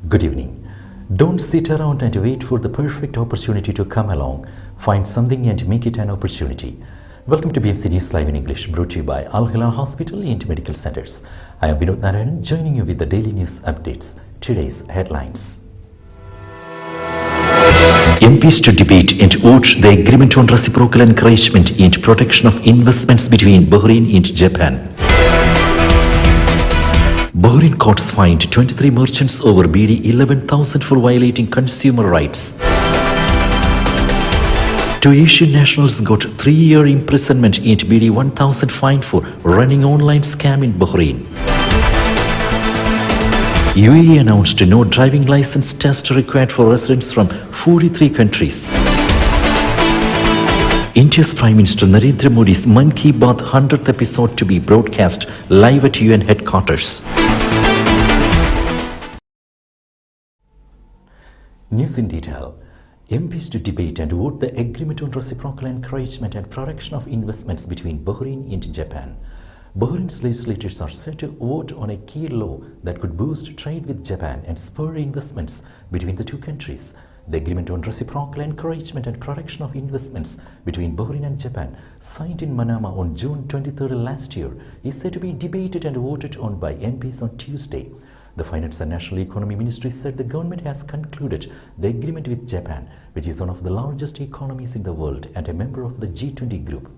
Good evening. Don't sit around and wait for the perfect opportunity to come along. Find something and make it an opportunity. Welcome to BMC News Live in English, brought to you by Al Hilal Hospital and Medical Centers. I am Vinod Narayan, joining you with the daily news updates. Today's headlines. MPs to debate and vote the agreement on reciprocal encouragement and protection of investments between Bahrain and Japan. Bahrain courts fined 23 merchants over BD 11,000 for violating consumer rights. Two Asian nationals got 3-year imprisonment and BD 1,000 fined for running online scam in Bahrain. UAE announced no driving license test required for residents from 43 countries. India's Prime Minister Narendra Modi's Monkeybut 100th episode to be broadcast live at UN headquarters. News in detail. MPs to debate and vote the agreement on reciprocal encouragement and protection of investments between Bahrain and Japan. Bahrain's legislators are set to vote on a key law that could boost trade with Japan and spur investments between the two countries. The agreement on reciprocal encouragement and protection of investments between Bahrain and Japan, signed in Manama on June 23rd last year, is set to be debated and voted on by MPs on Tuesday. The Finance and National Economy Ministry said the government has concluded the agreement with Japan, which is one of the largest economies in the world and a member of the G20 group.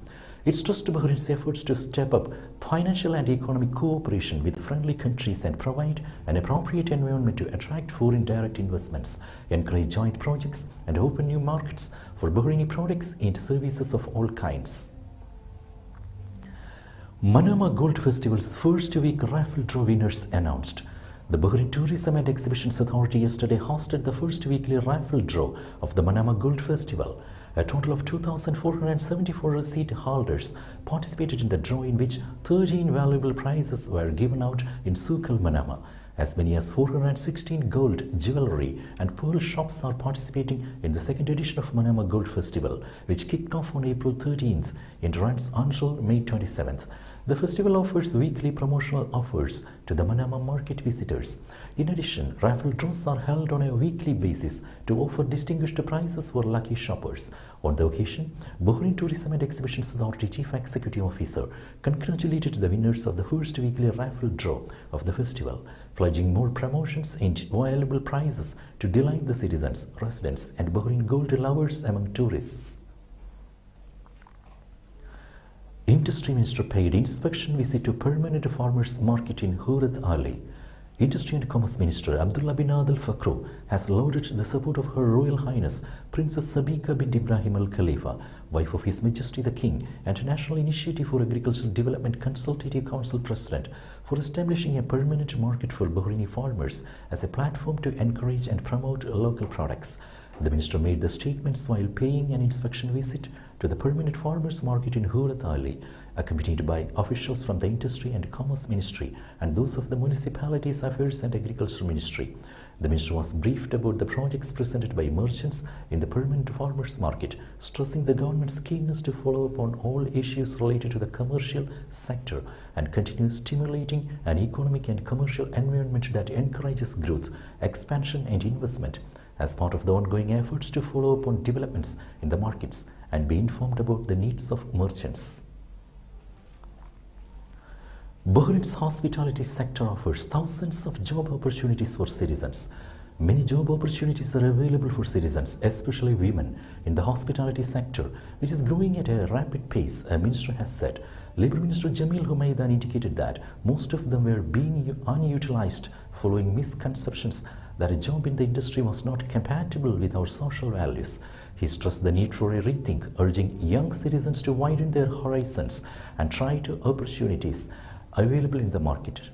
It stressed Bahrain's efforts to step up financial and economic cooperation with friendly countries and provide an appropriate environment to attract foreign direct investments, encourage joint projects, and open new markets for Bahraini products and services of all kinds. Manama Gold Festival's first week raffle draw winners announced. The Bahrain Tourism and Exhibitions Authority yesterday hosted the first weekly raffle draw of the Manama Gold Festival. A total of 2,474 receipt holders participated in the draw, in which 13 valuable prizes were given out in Souk Al Manama. As many as 416 gold, jewelry and pearl shops are participating in the second edition of Manama Gold Festival, which kicked off on April 13th and runs until May 27th. The festival offers weekly promotional offers to the Manama market visitors. In addition, raffle draws are held on a weekly basis to offer distinguished prizes for lucky shoppers. On the occasion, Bahrain Tourism and Exhibitions Authority Chief Executive Officer congratulated the winners of the first weekly raffle draw of the festival, pledging more promotions and valuable prizes to delight the citizens, residents, and Bahrain gold lovers among tourists. Industry Minister paid inspection visit to permanent farmers market in Hurat Ali. Industry and Commerce Minister Abdullah bin Adel Fakhro has lauded the support of Her Royal Highness Princess Sabika bint Ibrahim Al Khalifa, wife of His Majesty the King and National Initiative for Agricultural Development Consultative Council President, for establishing a permanent market for Bahraini farmers as a platform to encourage and promote local products. The minister made the statements while paying an inspection visit to the permanent farmers market in Hurat Ali, accompanied by officials from the Industry and Commerce Ministry and those of the Municipalities Affairs and Agriculture Ministry. The minister was briefed about the projects presented by merchants in the permanent farmers market, stressing the government's keenness to follow up on all issues related to the commercial sector and continue stimulating an economic and commercial environment that encourages growth, expansion and investment, as part of the ongoing efforts to follow up on developments in the markets and be informed about the needs of merchants. Bahrain's hospitality sector offers thousands of job opportunities for citizens. Many job opportunities are available for citizens, especially women, in the hospitality sector, which is growing at a rapid pace, a minister has said. Labour Minister Jamil Humaidan indicated that most of them were being unutilized following misconceptions that a job in the industry was not compatible with our social values. He stressed the need for a rethink, urging young citizens to widen their horizons and try to opportunities available in the market.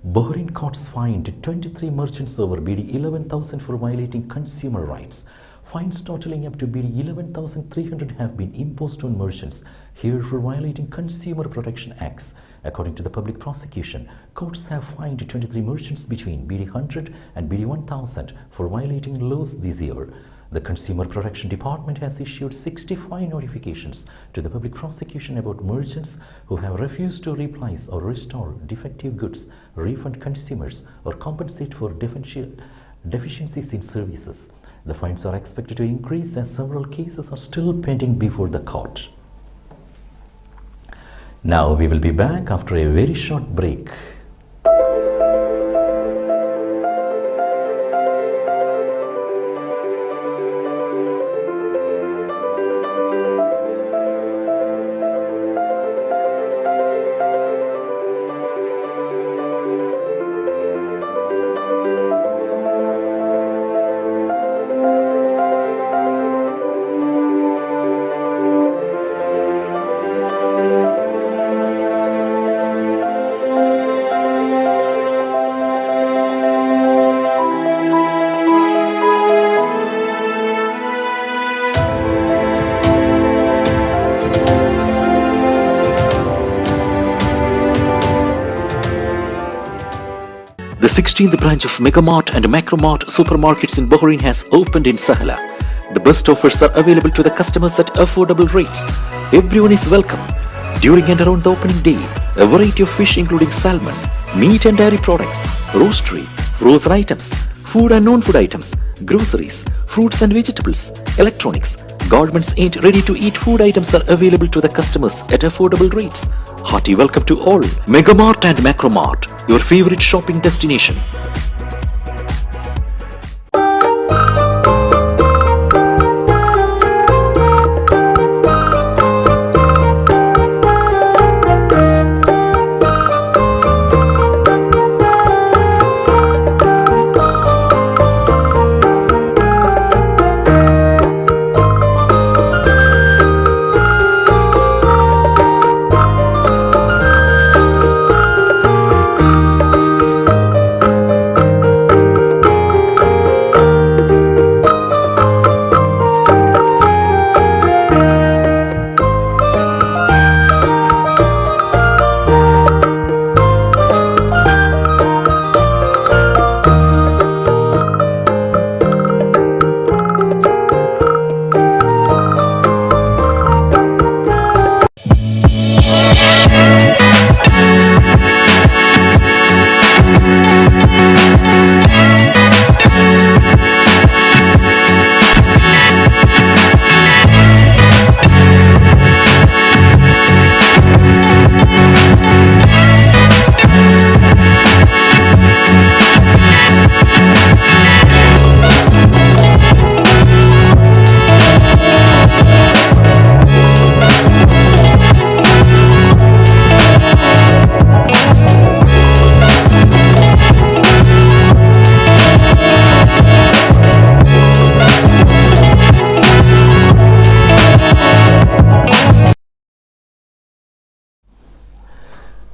Bahrain courts fined 23 merchants over BD 11,000 for violating consumer rights. Fines totaling up to BD 11,300 have been imposed on merchants here for violating Consumer Protection Acts. According to the public prosecution, courts have fined 23 merchants between BD 100 and BD 1,000 for violating laws this year. The Consumer Protection Department has issued 65 notifications to the public prosecution about merchants who have refused to replace or restore defective goods, refund consumers, or compensate for deficiencies in services. The fines are expected to increase as several cases are still pending before the court. Now we will be back after a very short break. The 16th branch of Megamart and Macromart supermarkets in Bahrain has opened in Sahala. The best offers are available to the customers at affordable rates. Everyone is welcome. During and around the opening day, a variety of fish including salmon, meat and dairy products, roastery, frozen items, food and non-food items, groceries, fruits and vegetables, electronics, garments and ready-to-eat food items are available to the customers at affordable rates. Hearty welcome to all. Megamart and Macromart, your favorite shopping destination.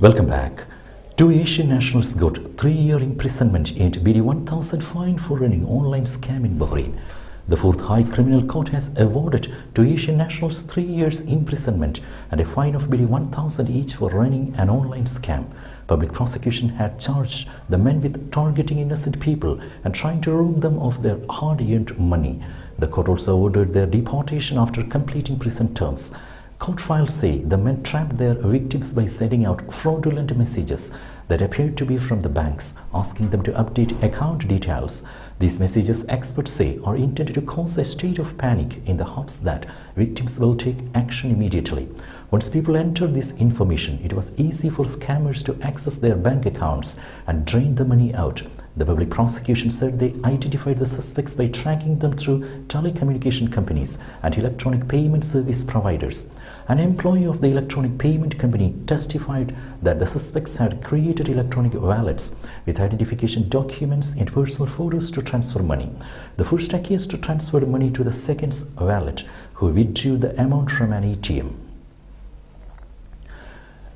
Welcome back. Two Asian nationals got 3-year imprisonment and BD 1,000 fine for running online scam in Bahrain. The Fourth High Criminal Court has awarded two Asian nationals 3 years imprisonment and a fine of BD 1,000 each for running an online scam. Public prosecution had charged the men with targeting innocent people and trying to rob them of their hard-earned money. The court also ordered their deportation after completing prison terms. Court files say the men trapped their victims by sending out fraudulent messages that appeared to be from the banks, asking them to update account details. These messages, experts say, are intended to cause a state of panic in the hopes that victims will take action immediately. Once people entered this information, it was easy for scammers to access their bank accounts and drain the money out. The public prosecution said they identified the suspects by tracking them through telecommunication companies and electronic payment service providers. An employee of the electronic payment company testified that the suspects had created electronic wallets with identification documents and personal photos to transfer money. The first accused transferred money to the second's wallet, who withdrew the amount from an ATM.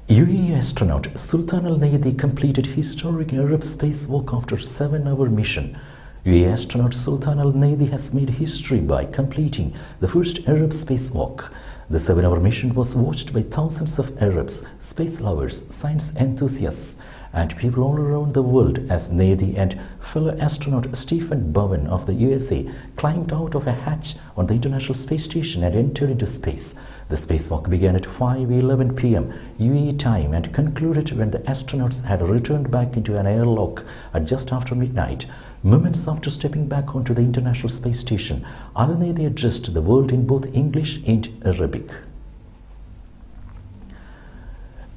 UAE astronaut Sultan Al Nayadi completed historic Arab spacewalk after 7-hour mission. UAE astronaut Sultan Al Nayadi has made history by completing the first Arab spacewalk. The 7-hour mission was watched by thousands of Arabs, space lovers, science enthusiasts, and people all around the world as Navy and fellow astronaut Stephen Bowen of the USA climbed out of a hatch on the International Space Station and entered into space. The spacewalk began at 5:11 p.m. UAE time and concluded when the astronauts had returned back into an airlock at just after midnight. Moments after stepping back onto the International Space Station, Al-Nadi addressed the world in both English and Arabic.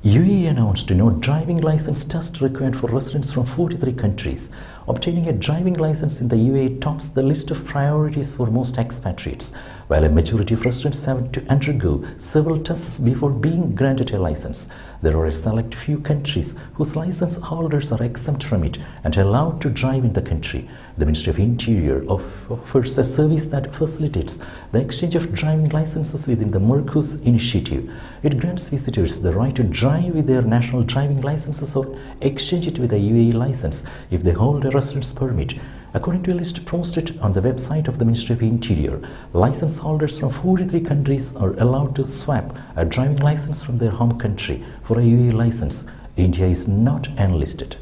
UAE announced no driving license test required for residents from 43 countries. Obtaining a driving license in the UAE tops the list of priorities for most expatriates, while a majority of residents have to undergo several tests before being granted a license. There are a select few countries whose license holders are exempt from it and allowed to drive in the country. The Ministry of Interior offers a service that facilitates the exchange of driving licenses within the Mercus initiative. It grants visitors the right to drive with their national driving licenses or exchange it with a UAE license if they hold a residence permit. According to a list posted on the website of the Ministry of Interior, license holders from 43 countries are allowed to swap a driving license from their home country for a UAE license. India is not enlisted.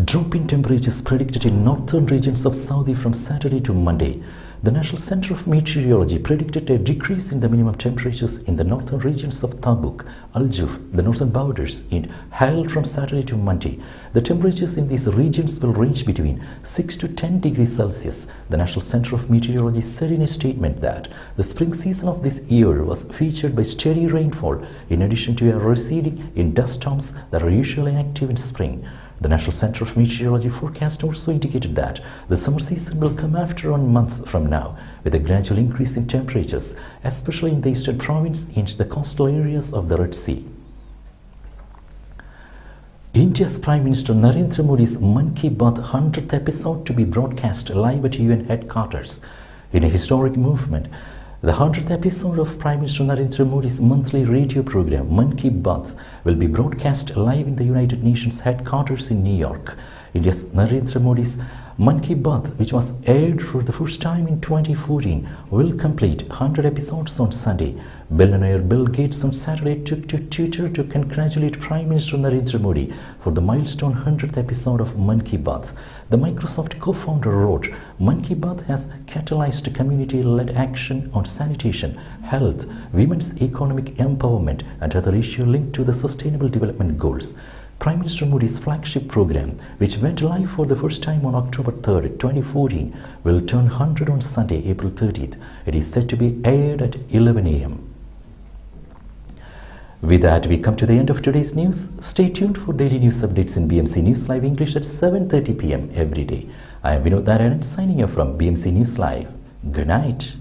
Drop in temperatures predicted in northern regions of Saudi from Saturday to Monday. The National Center of Meteorology predicted a decrease in the minimum temperatures in the northern regions of Tabuk, Al-Juf, the northern borders, and Hal from Saturday to Monday. The temperatures in these regions will range between 6 to 10 degrees Celsius. The National Center of Meteorology said in a statement that the spring season of this year was featured by steady rainfall in addition to a receding in dust storms that are usually active in spring. The National Center of Meteorology forecast also indicated that the summer season will come after 1 month from now, with a gradual increase in temperatures, especially in the eastern province and the coastal areas of the Red Sea. India's Prime Minister Narendra Modi's Monkeybut 100th episode to be broadcast live at UN headquarters. In a historic movement, the 100th episode of Prime Minister Narendra Modi's monthly radio program, Monkeybut, will be broadcast live in the United Nations headquarters in New York. India's Narendra Modi's Monkeybut, which was aired for the first time in 2014, will complete 100 episodes on Sunday. Billionaire Bill Gates on Saturday took to Twitter to congratulate Prime Minister Narendra Modi for the milestone 100th episode of Monkeybut. The Microsoft co-founder wrote, "Monkeybut has catalyzed community-led action on sanitation, health, women's economic empowerment, and other issues linked to the Sustainable Development Goals." Prime Minister Modi's flagship program, which went live for the first time on October 3rd, 2014, will turn 100 on Sunday, April 30th. It is set to be aired at 11 a.m. With that, we come to the end of today's news. Stay tuned for daily news updates in BMC News Live English at 7:30 p.m. every day. I am Vinod Narayanan signing off from BMC News Live. Good night.